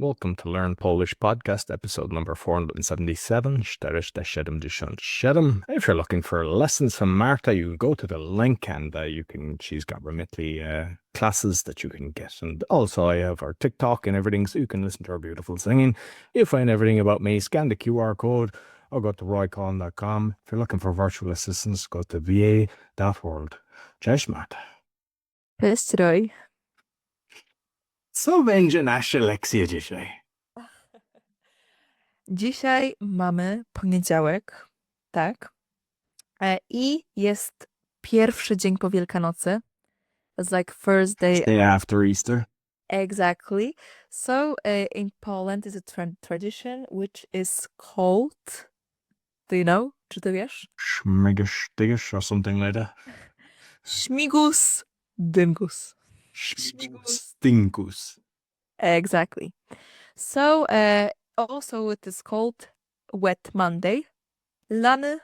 Welcome to Learn Polish Podcast, episode number 477, 477. If you're looking for lessons from Marta, you go to the link and she's got Remitly classes that you can get. And also I have our TikTok and everything, so you can listen to our beautiful singing. You'll find everything about me. Scan the QR code or go to roycon.com. If you're looking for virtual assistants, go to va.world. Cześć, Marta. Cześć, Roy. Co będzie nasza lekcja dzisiaj? Dzisiaj mamy poniedziałek, tak? I jest pierwszy dzień po Wielkanocy. It's like first day. Day after Easter. Exactly. So in Poland is a tradition which is called, do you know? Czy ty wiesz? Śmigus-Dyngus or something like that. Śmigus-Dyngus. Śmigus-Dyngus. Exactly. So also it is called Wet Monday. Lany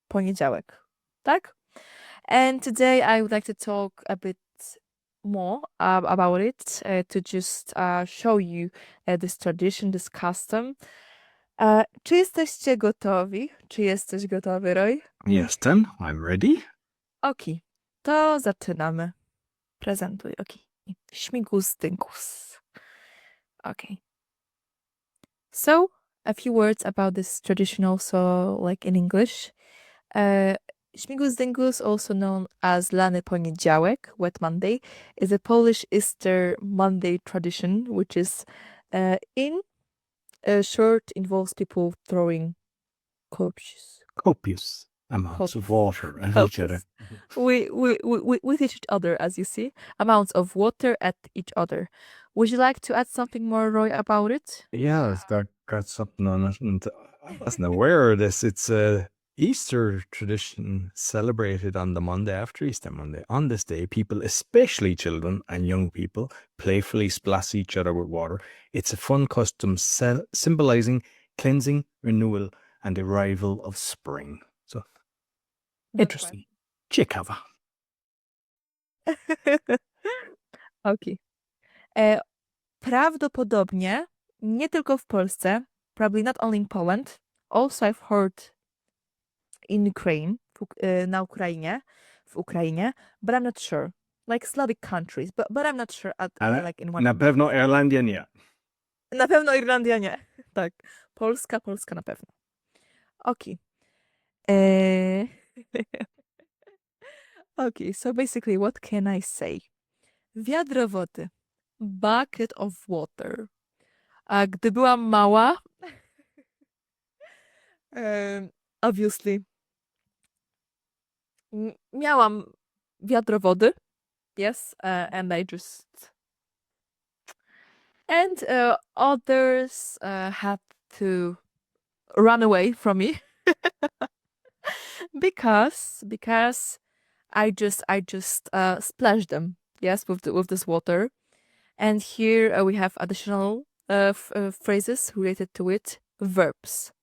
Poniedziałek. Tak? And today I would like to talk a bit more about it, to just show you this tradition, this custom. Czy jesteście gotowi? Czy jesteś gotowy, Roy? Jestem. I'm ready. Okej, to zaczynamy. Prezentuj, okej. Śmigus-Dyngus. Okay. So, a few words about this tradition also, like in English. Śmigus-Dyngus, also known as Lany Poniedziałek, Wet Monday, is a Polish Easter Monday tradition, which is in short involves people throwing Copious amounts of water at each other. With each other, as you see, amounts of water at each other. Would you like to add something more, Roy, about it? Yeah, it's got something on it. And I wasn't aware of this. It's a Easter tradition celebrated on the Monday after Easter Monday. On this day, people, especially children and young people, playfully splash each other with water. It's a fun custom symbolizing cleansing, renewal, and the arrival of spring. So, interesting. Ciekawa. Okay. Prawdopodobnie nie tylko w Polsce, probably not only in Poland, also I've heard in Ukraine, na Ukrainie, w Ukrainie, but I'm not sure. Like Slavic countries, but I'm not sure like in one. Na pewno Irlandia nie. Na pewno Irlandia nie. Tak. Polska na pewno. Okay. Okay, so basically what can I say? Wiadro wody. Bucket of water. A gdy byłam mała, obviously, miałam wiadro wody. Yes, and I just... And others had to run away from me because I just splashed them, yes, with this water. And here we have additional phrases related to it. Verbs.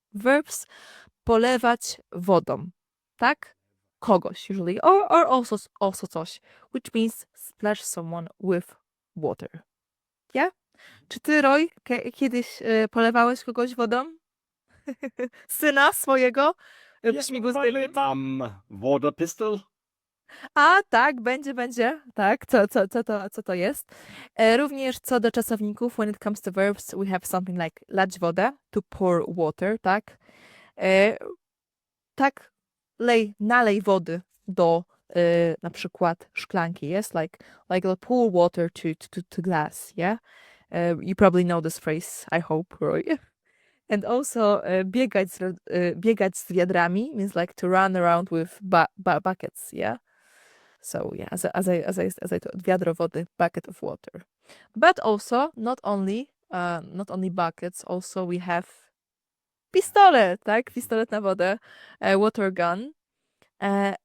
Polewać wodą. Tak? Kogoś usually. Or also coś. Which means splash someone with water. Yeah? Czy ty, Roy, kiedyś polewałeś kogoś wodą? Syna swojego? Śmigus-Dyngus. Water pistol. A, tak, będzie. Tak, co to jest? Również co do czasowników, when it comes to verbs, we have something like lać wodę, to pour water, tak? Tak, nalej wody do na przykład szklanki, yes? Like pour water to glass, yeah? You probably know this phrase, I hope, Roy. And also biegać z wiadrami means like to run around with buckets, yeah? So yeah, as I told, wiadro wody, bucket of water. But also not only buckets, also we have pistolet, tak? Pistolet na wodę, water gun, and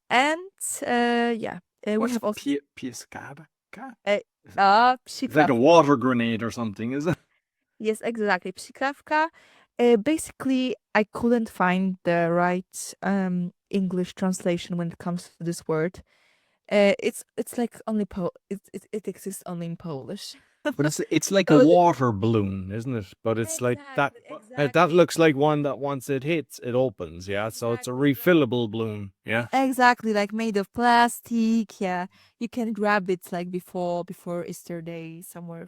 yeah, we have also Pieskawka? psikawka. It's like a water grenade or something, is it? Yes, exactly. Psikawka. Basically, I couldn't find the right English translation when it comes to this word. It's like only it exists only in Polish. But it's like a water balloon, isn't it? But it's like that. That looks like one that once it hits, it opens. Yeah, so it's a refillable balloon. Yeah. Exactly, like made of plastic. Yeah, you can grab it like before Easter Day somewhere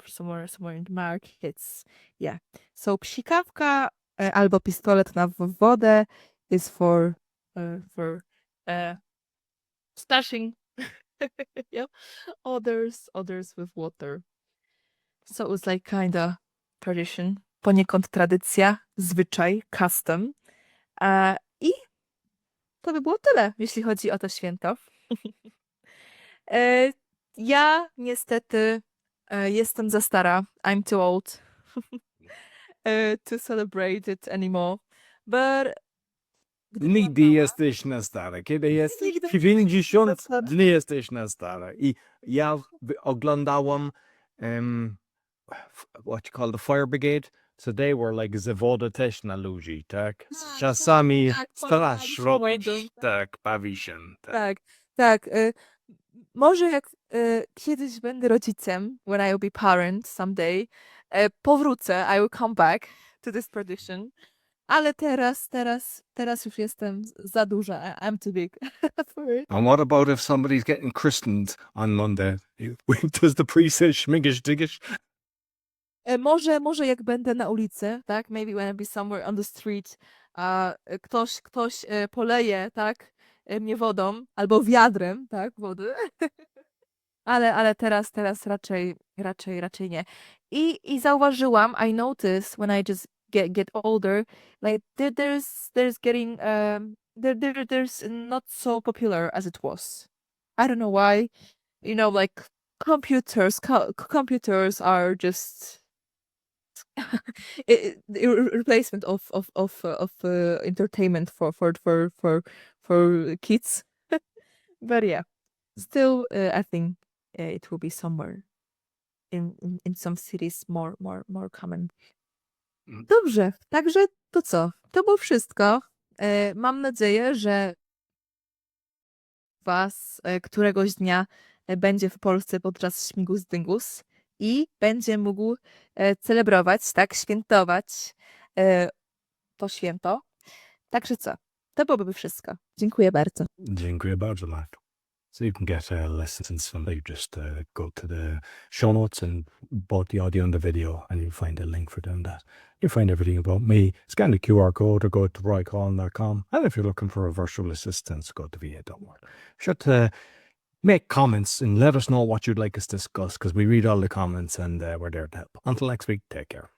in the markets. Yeah. So psikawka albo pistolet na wodę is for stashing yeah others with water. So it was like kinda tradition, poniekąd tradycja, zwyczaj, custom. I to by było tyle, jeśli chodzi o to święto. Ja niestety jestem za stara. I'm too old to celebrate it anymore. But Nigdy jesteś na stare. Kiedy jesteś 90, nie jesteś na stare. I ja oglądałam what you call the fire brigade. So they were like zawoda też na ludzi, tak? Czasami straż robić, tak, bawi się. Tak. Może jak kiedyś będę rodzicem, when I will be parent someday, powrócę, I will come back to this tradition. Ale teraz już jestem za duża. I'm too big for it. And what about if somebody's getting christened on Monday? Does the priest say Śmigus-Dyngus? Może jak będę na ulicy, tak? Maybe when I be somewhere on the street, ktoś poleje, tak? Mnie wodą albo wiadrem, tak? Wody. Ale teraz raczej nie. I zauważyłam, I noticed when I just get older, like there's getting there's not so popular as it was. I don't know why. You know, like computers are just replacement of entertainment for kids. But yeah, still I think it will be somewhere in some cities more common. Dobrze, także to co? To było wszystko. Mam nadzieję, że was któregoś dnia będzie w Polsce podczas Śmigus-Dyngus i będzie mógł celebrować, tak, świętować to święto. Także co? To byłoby wszystko. Dziękuję bardzo. Dziękuję bardzo, Mark. So you can get lessons from you just go to the show notes and both the audio and the video, and you'll find a link for doing that. You'll find everything about me. Scan the QR code or go to roycallen.com. And if you're looking for a virtual assistant, go to va.org. Sure to make comments and let us know what you'd like us to discuss, because we read all the comments and we're there to help. Until next week, take care.